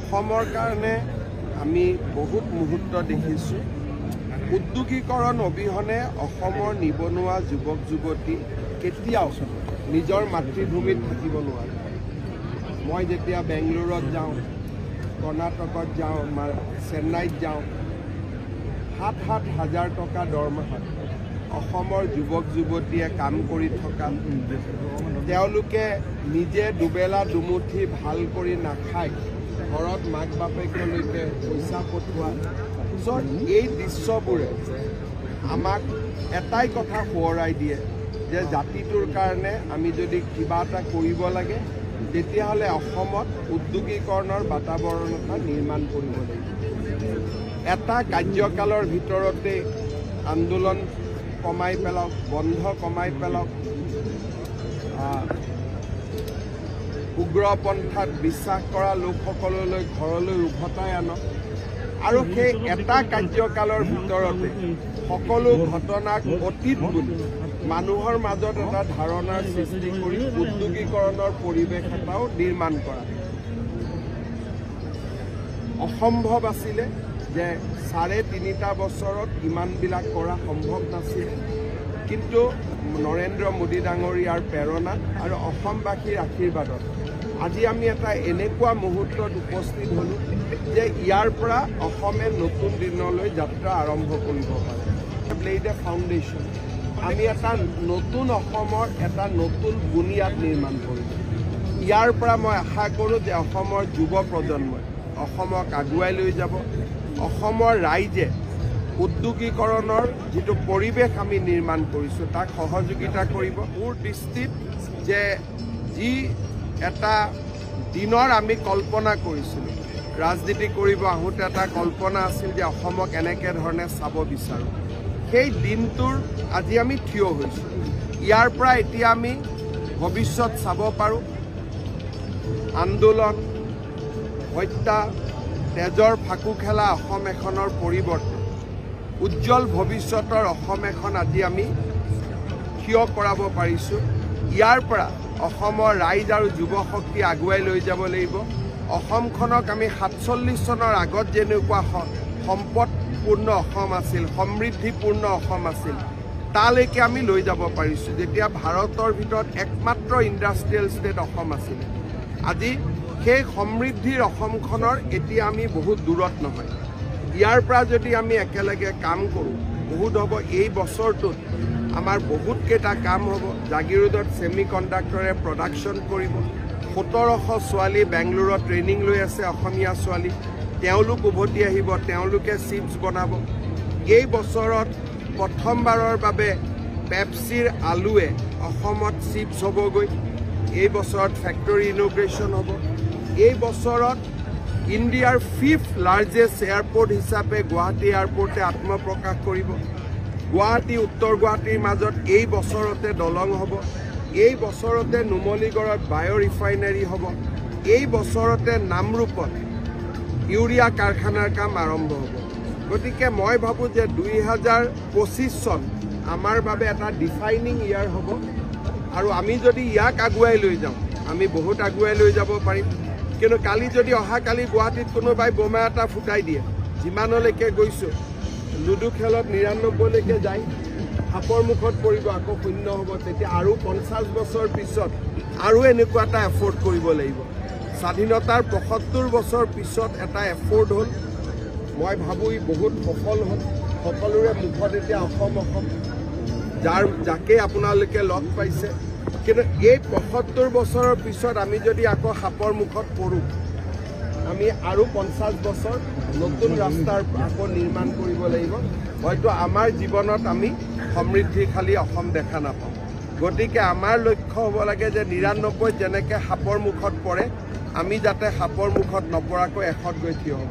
অসমৰ কাৰণে আমি বহুত মুহূৰ্ত দেখিছোঁ। উদ্যোগীকৰণ অবিহনে অসমৰ নিবনুৱা যুৱক যুৱতী কেতিয়াও নিজৰ মাতৃভূমিত থাকিব নোৱাৰে। মই যেতিয়া বেংগলোৰত যাওঁ, কৰ্ণাটকত যাওঁ, চেন্নাইত যাওঁ, ৭-৭ হাজাৰ টকা দৰমহাত অসমৰ যুৱক যুৱতীয়ে কাম কৰি থকা, তেওঁলোকে নিজে দুবেলা দুমুঠি ভাল কৰি নাখায়, ঘৰত মাক বাপেকলৈকে পইচা পঠোৱা। এই দৃশ্যবোৰে আমাক এটাই কথা সোঁৱৰাই দিয়ে যে জাতিটোৰ কাৰণে আমি যদি কিবা এটা কৰিব লাগে, তেতিয়াহ'লে অসমত উদ্যোগীকৰণৰ বাতাবৰণ এটা নিৰ্মাণ কৰিব লাগিব। এটা কাৰ্যকালৰ ভিতৰতে আন্দোলন কমাই পেলাওক, বন্ধ কমাই পেলাওক, উগ্ৰপন্থাত বিশ্বাস কৰা লোকসকললৈ ঘৰলৈ উভতাই আনক, আৰু সেই এটা কাৰ্যকালৰ ভিতৰতে সকলো ঘটনাক অতীত বুলি মানুহৰ মাজত এটা ধাৰণাৰ সৃষ্টি কৰি উদ্যোগীকৰণৰ পৰিৱেশ এটাও নিৰ্মাণ কৰা। অসম্ভৱ আছিলে যে ৩.৫ বছৰত ইমানবিলাক কৰা সম্ভৱ নাছিল, কিন্তু নৰেন্দ্ৰ মোদী ডাঙৰীয়াৰ প্ৰেৰণাত আৰু অসমবাসীৰ আশীৰ্বাদত আজি আমি এটা এনেকুৱা মুহূৰ্তত উপস্থিত হ'লোঁ যে ইয়াৰ পৰা অসমে নতুন দিনলৈ যাত্ৰা আৰম্ভ কৰিব পাৰে। লেইড এ ফাউণ্ডেশ্যন, আমি এটা নতুন অসমৰ এটা নতুন বুনিয়াদ নিৰ্মাণ কৰিম। ইয়াৰ পৰা মই আশা কৰোঁ যে অসমৰ যুৱ প্ৰজন্মই অসমক আগুৱাই লৈ যাব। অসমৰ ৰাইজে উদ্যোগীকৰণৰ যিটো পৰিৱেশ আমি নিৰ্মাণ কৰিছোঁ তাক সহযোগিতা কৰিব। মোৰ দৃষ্টিত যে যি এটা দিনৰ আমি কল্পনা কৰিছিলোঁ, ৰাজনীতি কৰিব আহোঁতে এটা কল্পনা আছিল যে অসমক এনেকৈ ধৰণে চাব বিচাৰোঁ, সেই দিনটোৰ আজি আমি থিয় হৈছোঁ। ইয়াৰ পৰা এতিয়া আমি ভৱিষ্যত চাব পাৰোঁ। আন্দোলন, হত্যা, তেজৰ ফাকু খেলা অসম এখনৰ পৰিৱৰ্তে উজ্জ্বল ভৱিষ্যতৰ অসম এখন আজি আমি থিয় কৰাব পাৰিছোঁ। ইয়াৰ পৰা অসমৰ ৰাইজ আৰু যুৱ শক্তি আগুৱাই লৈ যাব লাগিব। অসমখনক আমি ৪৭ চনৰ আগত যেনেকুৱা সম্পদপূৰ্ণ অসম আছিল, সমৃদ্ধিপূৰ্ণ অসম আছিল, তালৈকে আমি লৈ যাব পাৰিছোঁ। যেতিয়া ভাৰতৰ ভিতৰত একমাত্ৰ ইণ্ডাষ্ট্ৰিয়েল ষ্টেট অসম আছিল, আজি সেই সমৃদ্ধিৰ অসমখনৰ এতিয়া আমি বহুত দূৰত নহয়। ইয়াৰ পৰা যদি আমি একেলগে কাম কৰোঁ, বহুত হ'ব। এই বছৰটোত আমাৰ বহুতকেইটা কাম হ'ব। জাগিৰোডত ছেমি কণ্ডাক্টৰে প্ৰডাকশ্যন কৰিব। ১৭০০ ছোৱালী বেংগলোৰত ট্ৰেইনিং লৈ আছে, অসমীয়া ছোৱালী, তেওঁলোক উভতি আহিব, তেওঁলোকে চিপছ বনাব। এই বছৰত প্ৰথমবাৰৰ বাবে পেপচিৰ আলুৱে অসমত চিপছ হ'বগৈ। এই বছৰত ফেক্টৰী ইনগ্ৰেশ্যন হ'ব। এই বছৰত ইণ্ডিয়াৰ 5th লাৰ্জেষ্ট এয়াৰপৰ্ট হিচাপে গুৱাহাটী এয়াৰপৰ্টে আত্মপ্ৰকাশ কৰিব। গুৱাহাটী উত্তৰ গুৱাহাটীৰ মাজত এই বছৰতে দলং হ'ব। এই বছৰতে নুমলীগড়ত বায়' ৰিফাইনাৰী হ'ব। এই বছৰতে নামৰূপত ইউৰিয়া কাৰখানাৰ কাম আৰম্ভ হ'ব। গতিকে মই ভাবোঁ যে ২০২৫ চন আমাৰ বাবে এটা ডিফাইনিং ইয়াৰ হ'ব, আৰু আমি যদি ইয়াক আগুৱাই লৈ যাওঁ আমি বহুত আগুৱাই লৈ যাব পাৰিম। কিন্তু কালি যদি অহাকালি গুৱাহাটীত কোনোবাই বোমা এটা ফুটাই দিয়ে, যিমানলৈকে গৈছোঁ, লুডু খেলত ৯৯লৈকে যায়, সাপৰ মুখত পৰিব, আকৌ শূন্য হ'ব। তেতিয়া আৰু ৫০ বছৰ পিছত আৰু এনেকুৱা এটা এফৰ্ড কৰিব লাগিব। স্বাধীনতাৰ ৭৫ বছৰ পিছত এটা এফৰ্ড হ'ল। মই ভাবোঁ ই বহুত সফল হ'ল। সকলোৰে মুখত এতিয়া অসম অসম, যাকে আপোনালোকে লগ পাইছে। কিন্তু এই ৭৫ বছৰৰ পিছত আমি যদি আকৌ সাপৰ মুখত পৰোঁ, আমি আৰু ৫০ বছৰ নতুন ৰাস্তাৰ আকৌ নিৰ্মাণ কৰিব লাগিব। হয়তো আমাৰ জীৱনত আমি সমৃদ্ধিশালী অসম দেখা নাপাওঁ। গতিকে আমাৰ লক্ষ্য হ'ব লাগে যে ৯৯ যেনেকৈ সাপৰ মুখত পৰে, আমি যাতে সাপৰ মুখত নপৰাকৈ এশত গৈ থিয় হ'ব।